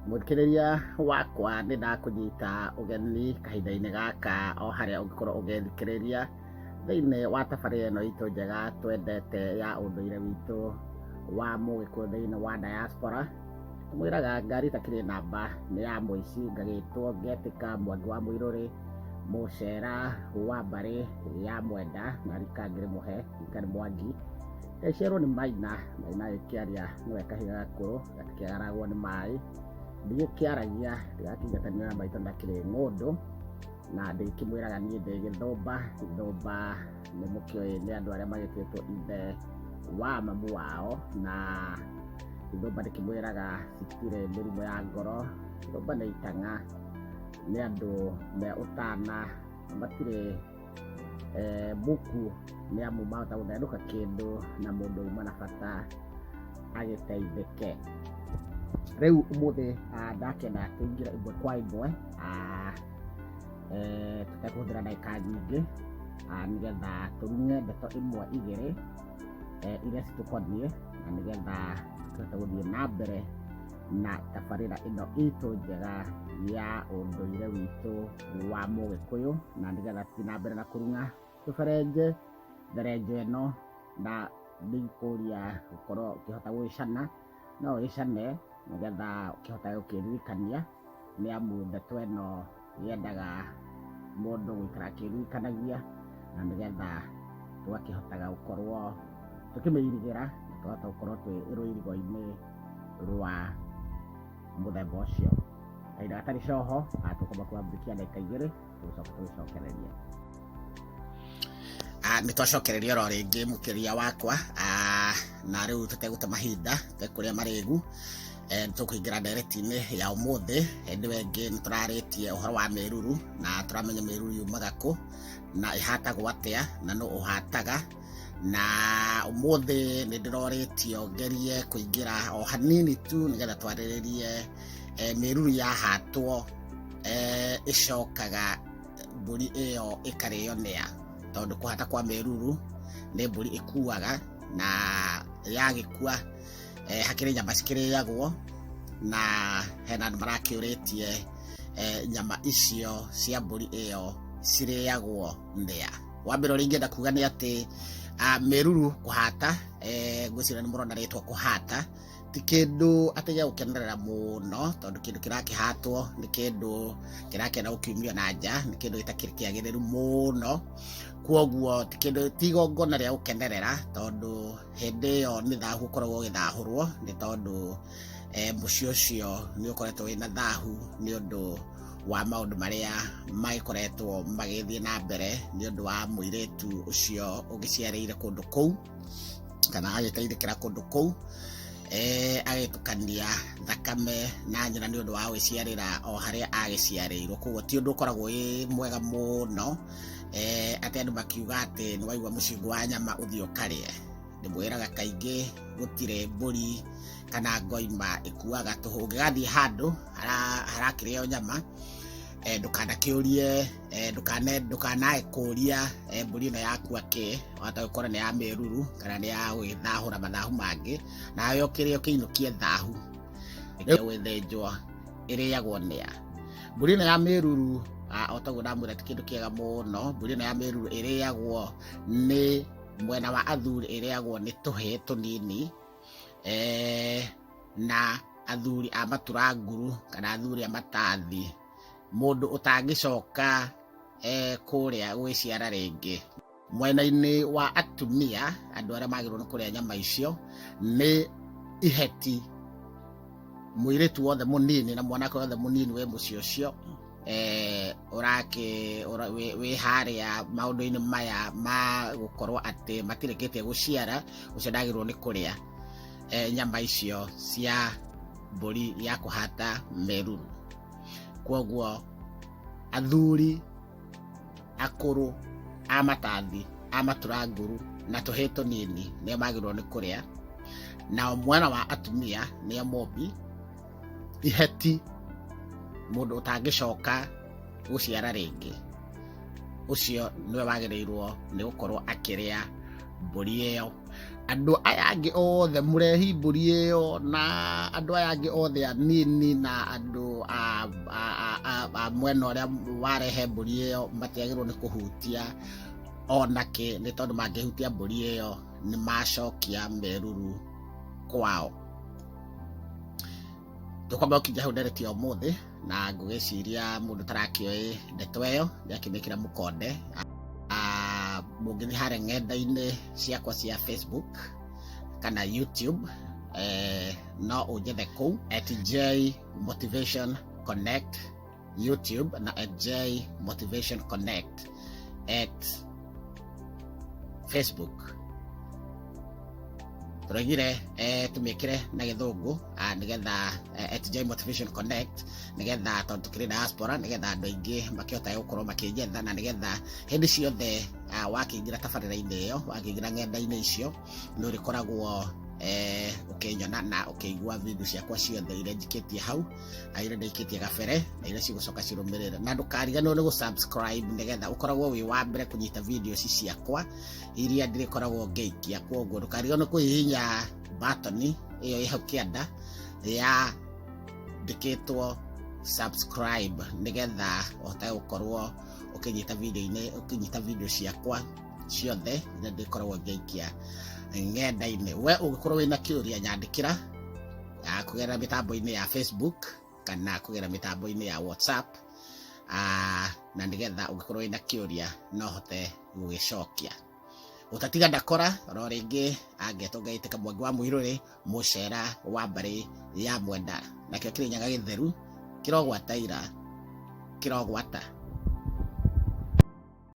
Mũthikĩrĩria wakwa nĩ ndakũnyita ũgeni kahinda-inĩ gaka o harĩa ũngĩkorwo ũgĩthikĩrĩria thĩinĩ wa tabarĩra ĩno itũ njega twendete ya ũndũire witũ wa Mũgĩkũyũ thĩinĩ wa diaspora. Mwĩraga ngari itakĩrĩ namba nĩ ya mũici, ngagĩtwo ngetĩka Mwangi wa Mũirũrĩ, Mũcera wa Mbarĩ ya Mwenda na rika ngĩrĩ mũhe rika nĩ Mwangi. Ndaciarwo nĩ Maina, Maina gĩkĩaria nĩwe kahiga gakũrũ gatikĩagaragwo nĩ maĩ. Ndigĩkĩaragia ndigakĩingatania na maitho ndakĩrĩ ng'ũndũ, na ndĩkĩmwĩraga niĩ ndĩ Gĩthũmba. Gĩthũmba nĩ mũkĩũĩ nĩ andũ arĩa magĩtuĩtwo ithe wa mamu wao, na Gĩthũmba ndĩkĩmwĩraga citirĩ mĩrimũ ya ngoro. Gĩthũmba nĩ itang'a, nĩ andũ me ũtana, matirĩ muku, nĩ amu mahota gũthendũka kĩndũ na mũndũ uma na bata agĩteithĩke. Rĩu ũmũthĩ ndakĩenda tũingĩre ĩmwe kwa ĩmwe tũtekũhũthĩra ndagĩka nyingĩ nĩgetha tũrũnye ndeto ĩmwe igĩrĩ iria citũkoniĩ, na nĩgetha tũhote gũthiĩ na mbere na tabarĩra ĩno itũ njega ya ũndũire witũ wa Mũgĩkũyũ, na nĩgetha tũthiĩ na mbere na kũrung'a tũberenje therenjo ĩno, na ndingĩkũria gũkorwo ũkĩhota gũgĩcana, no ũgĩcane nĩgetha ũkĩhote gũkĩririkania, nĩ amu ndeto ĩno yendaga mũndũ gũikara akĩririkanagia, na nĩgetha tũgakĩhotaga gũkorwo tũkĩmĩirigĩra na tũkahota gũkorwo twĩ rũirigo-inĩ rwa mũthemba ũcio. Kahinda gatarĩ coho tũkũamba kwambĩrĩria ndagĩka igĩrĩ tũgĩcoka tũgĩcokereria. Nĩ twacokereria oro rĩngĩ mũkĩria wakwa, na rĩu tũtegũte mahinda kũrĩa marĩgu, tũkũingĩra ndereti-inĩ ya ũmũthĩ. Hĩndĩ ĩngĩ nĩ tũrarĩtie ũhoro wa mĩruru, na tũramenya mĩruru yumaga kũ na ĩhatagwo atĩa na nũ ũhataga. Na ũmũthĩ nĩ ndĩrorĩtio ngerie kũingĩra o hanini tu nĩgetha twarĩrĩrie mĩruru yahatwo ĩcokaga mbũri ĩyo ĩkarĩo nĩa, tondũ kũhata kwa mĩruru nĩ mbũri ĩkuaga, na yagĩkua hakĩrĩ nyama cikĩrĩagwo, na hena andũ marakĩũrĩtie nyama icio cia mbũri ĩyo cirĩagwo nĩa. Wambere ũrĩa ingĩenda kuga nĩ atĩ mĩruru kũhata, ngwĩciria nĩ mũrona rĩtwa kũhata, ti kĩndũ atĩ gĩa gũkenerera mũno, tondũ kĩndũ kĩrakĩhatwo nĩ kĩndũ kĩrakĩenda gũkiumio na nja, nĩ kĩndũ gĩtakĩrĩ kĩagĩrĩru mũno. Kuoguo ti igongona rĩa gũkenerera, tondũ hĩndĩ ĩyo nĩ thahu ũkoragwo ũgĩthahũrwo, nĩ tondũ mũciĩ ũcio nĩ ũkoretwo wĩna thahu nĩ ũndũ wa maũndũ marĩa magĩkoretwo magĩthiĩ na mbere nĩ ũndũ wa mũirĩtu ũcio ũgĩciarĩire kũndũ kũu, kana agĩteithĩkĩra kũndũ kũu, agĩtukania thakame na nyina nĩ ũndũ wa gũgĩciarĩra o harĩa agĩciarĩirwo. Koguo ti ũndũ ũkoragwo wĩ mwega mũno, atĩ andũ makiuga atĩ nĩ waigua mũcingo wa nyama ũthiĩ ũkarĩe. Ndĩmwĩraga kaingĩ gũtirĩ mbũri kana ngoima ĩkuaga tũhũ. Ũngĩgathiĩ handũ harakĩrĩo nyama, ndũkanakĩũrie, ndũkanae kũria mbũri ĩno yakua kĩ, wahota gũkora nĩ ya mĩruru kana nĩ ya gũgĩthahũra mathahu mangĩ, nawe ũkĩrĩa ũkĩinũkie thahu gũgĩthĩnjwo ĩrĩagwo nĩa. Mbũri ĩno ya mĩruru o taguo ndamwĩra ti kĩndũ kĩega mũno. Mbũri ĩno ya mĩruru ĩrĩagwo nĩ mwena wa athuri, ĩrĩagwo nĩ tũhĩĩ tũnini, na athuri a maturanguru kana athuri a matathi, mũndũ ũtangĩcoka kũrĩa gwĩciara rĩngĩ. Mwena-inĩ wa atumia, andũ arĩa magĩrĩirwo nĩ kũrĩa nyama icio nĩ iheti. Mũirĩtu wothe mũnini na mwanake wothe mũnini wĩ mũciĩ ũcio wĩ harĩa maũndũ-inĩ maya ma gũkorwo atĩ matirĩkĩtie gũciara, ũcio ndagĩrĩirwo nĩ kũrĩa nyama icio cia mbũri ya kũhata mĩruru. Kuoguo athuri akũrũ a matathi a maturanguru na tũhĩĩ tũnini nĩo magĩrĩirwo nĩ kũrĩa. Na mwena wa atumia nĩo mombi, iheti, mũndũ ũtangĩcoka gũciara rĩngĩ, ũcio nĩwe wagĩrĩirwo nĩ gũkorwo akĩrĩa mbũri ĩyo. andu aya angi othe murehimburi iyo na andu aya angi othe anini na andu a mwena uria warehe mburi iyo matiagirwo ni kuhutia onake ni tondu mangihutia mburi iyo ni macokia meruru kwao. Tukwamba ukinja hau ndereti ya umuthi na ngugiciria mundu tarakioe ndeto iyo yakimikira mukonde. Mungithi hare ng'enda-ini ciakwa cia Facebook kana YouTube, no unjethe kuu @J Motivation Connect YouTube na @J Motivation Connect Facebook. Turagire tumikire na githungu nigetha @J Motivation Connect nigetha tondu tukiri diaspora nigetha andu aingi makihota gukorwo makinjetha na nigetha hindi ciothe wakingira tabarira-ini iyo wakingira ng'enda-ini icio no rikoragwo ukinyona na ukigua video ciakwa ciothe iria njikitie hau iria ndikitie gabere na iria cigucoka cirumirire na ndukariganirwo ni gusubscribe nigetha ukoragwo wi wa mbere kunyita video ici ciakwa iria ndirikoragwo ngeikia. Koguo ndukariganirwo ni kuhihinya button iyo ĩ hau kĩanda ya ndikitwo subscribe nigetha uhote gukorwo ukinyita video ciakwa ciothe iria ndikoragwo ngeikia ng'enda-ini. We ungikorwo wina kiuria nyandikira kugerera mitambo-ini ya Facebook kana kugerera mitambo-ini ya WhatsApp, na nigetha ungikorwo wina kiuria no hote gugicokia. Utatiga ndakora ro ringi angetongaitika Mwangi wa Muiruri mucera wa mbari ya Mwenda nakio Kirinyaga Githeru kirogwata ira kirogwata.